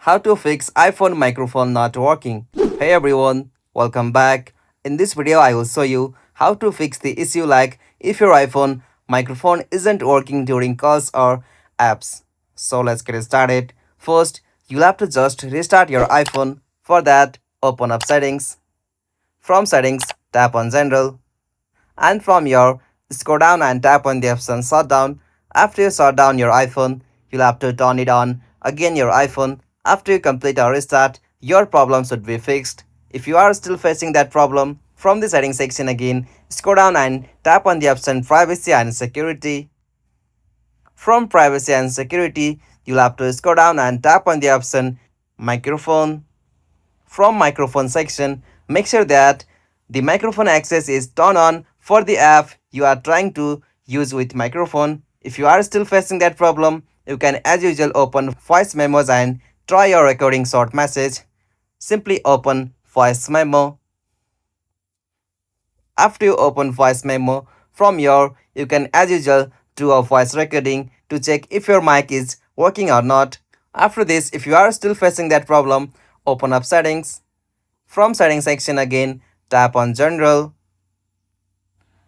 How to fix iPhone microphone not working. Hey everyone, welcome back. In this video I will show you how to fix the issue like if your iPhone microphone isn't working during calls or apps. So let's get started. First, you'll have to just restart your iPhone. For that, open up settings. From settings, tap on general. And from your scroll down and tap on the option shutdown. After you shut down your iPhone, you'll have to turn it on again your iPhone. After you complete a restart, your problem should be fixed. If you are still facing that problem, from the settings section again, scroll down and tap on the option privacy and security. From privacy and security, you'll have to scroll down and tap on the option microphone. From microphone section, make sure that the microphone access is turned on for the app you are trying to use with microphone. If you are still facing that problem, you can as usual open voice memos and try your recording short message. Simply open voice memo. After you open voice memo from your, you can as usual do a voice recording to check if your mic is working or not. After this, if you are still facing that problem, open up settings. From settings section again, tap on general.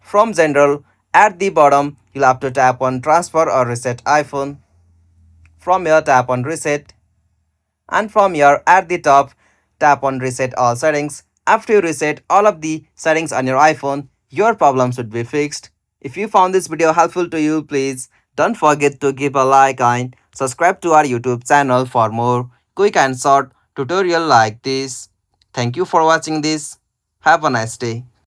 From general, at the bottom, you'll have to tap on transfer or reset iPhone. From here, tap on reset. And from here, at the top, tap on reset all settings. After you reset all of the settings on your iPhone, your problem should be fixed. If you found this video helpful to you, please don't forget to give a like and subscribe to our YouTube channel for more quick and short tutorial like this. Thank you for watching this. Have a nice day.